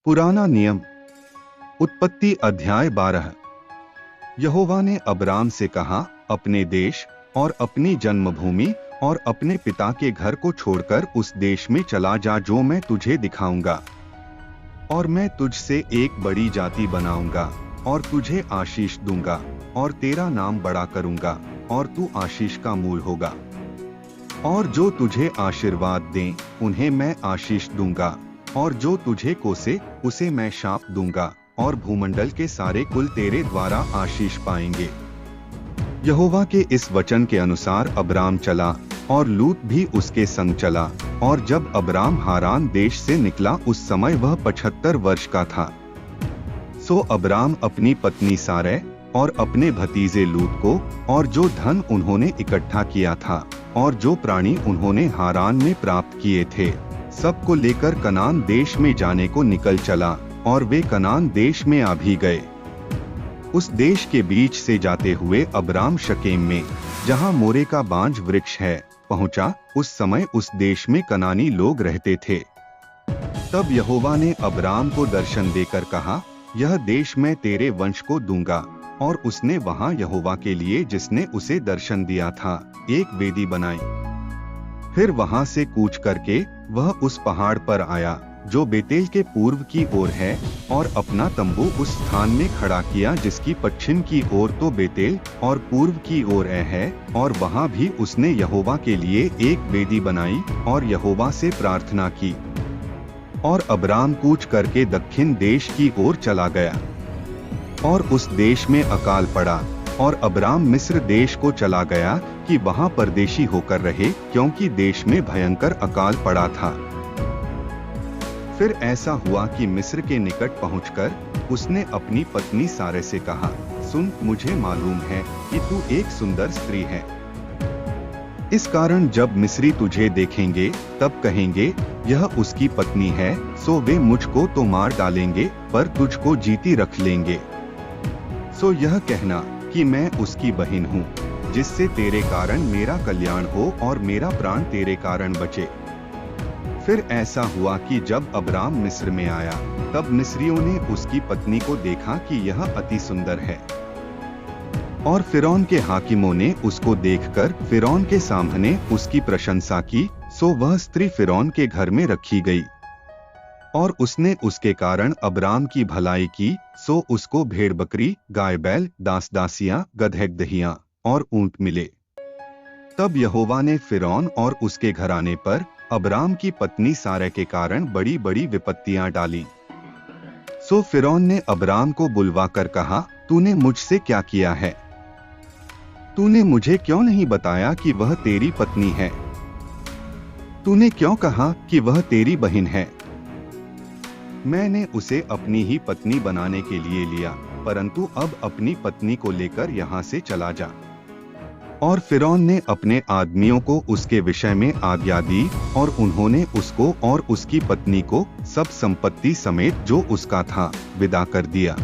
पुराना नियम। उत्पत्ति अध्याय 12। यहोवा ने अब्राम से कहा, अपने देश और अपनी जन्मभूमि और अपने पिता के घर को छोड़कर उस देश में चला जा जो मैं तुझे दिखाऊंगा, और मैं तुझसे एक बड़ी जाति बनाऊंगा और तुझे आशीष दूंगा और तेरा नाम बड़ा करूंगा और तू आशीष का मूल होगा। और जो तुझे आशीर्वाद दें उन्हें मैं आशीष दूंगा, और जो तुझे कोसे उसे मैं शाप दूंगा, और भूमंडल के सारे कुल तेरे द्वारा आशीष पाएंगे। यहोवा के इस वचन के अनुसार अब्राम चला और लूत भी उसके संग चला। और जब अब्राम हारान देश से निकला उस समय वह 75 वर्ष का था। सो अब्राम अपनी पत्नी सारै और अपने भतीजे लूत को और जो धन उन्होंने इकट्ठा किया था और जो प्राणी उन्होंने हारान में प्राप्त किए थे, सबको लेकर कनान देश में जाने को निकल चला, और वे कनान देश में आ भी गए। उस देश के बीच से जाते हुए अब्राम शकेम में, जहाँ मोरे का बांज वृक्ष है, पहुंचा। उस समय उस देश में कनानी लोग रहते थे। तब यहोवा ने अब्राम को दर्शन देकर कहा, यह देश मैं तेरे वंश को दूंगा। और उसने वहां यहोवा के लिए, जिसने उसे दर्शन दिया था, एक वेदी बनाई। फिर वहां से कूच करके वह उस पहाड़ पर आया जो बेतेल के पूर्व की ओर है, और अपना तंबू उस स्थान में खड़ा किया जिसकी पश्चिम की ओर तो बेतेल और पूर्व की ओर है। और वहां भी उसने यहोवा के लिए एक वेदी बनाई और यहोवा से प्रार्थना की। और अब्राम कूच करके दक्षिण देश की ओर चला गया, और उस देश में अकाल पड़ा, और अब्राम मिस्र देश को चला गया कि वहां परदेशी होकर रहे, क्योंकि देश में भयंकर अकाल पड़ा था। फिर ऐसा हुआ कि मिस्र के निकट पहुंचकर उसने अपनी पत्नी सारै से कहा, सुन, मुझे मालूम है कि तू एक सुंदर स्त्री है। इस कारण जब मिस्री तुझे देखेंगे तब कहेंगे, यह उसकी पत्नी है। सो वे मुझको तो मार डालेंगे, पर तुझको जीती रख लेंगे। सो यह कहना कि मैं उसकी बहन हूँ, जिससे तेरे कारण मेरा कल्याण हो और मेरा प्राण तेरे कारण बचे। फिर ऐसा हुआ कि जब अब्राम मिस्र में आया, तब मिस्रियों ने उसकी पत्नी को देखा कि यह अति सुंदर है। और फिरौन के हाकिमों ने उसको देखकर फिरौन के सामने उसकी प्रशंसा की। सो वह स्त्री फिरौन के घर में रखी गई, और उसने उसके कारण अब्राम की भलाई की। सो उसको भेड़ बकरी, गाय बैल, दास दासियां, गदहे दहियां और ऊंट मिले। तब यहोवा ने फिरौन और उसके घराने पर अब्राम की पत्नी सारै के कारण बड़ी बड़ी विपत्तियां डाली। सो फिरौन ने अब्राम को बुलवा कर कहा, तूने मुझसे क्या किया है? तूने मुझे क्यों नहीं बताया कि वह तेरी पत्नी है? तूने क्यों कहा कि वह तेरी बहन है? मैंने उसे अपनी ही पत्नी बनाने के लिए लिया, परंतु अब अपनी पत्नी को लेकर यहाँ से चला जा। और फिरौन ने अपने आदमियों को उसके विषय में आज्ञा दी, और उन्होंने उसको और उसकी पत्नी को सब संपत्ति समेत जो उसका था विदा कर दिया।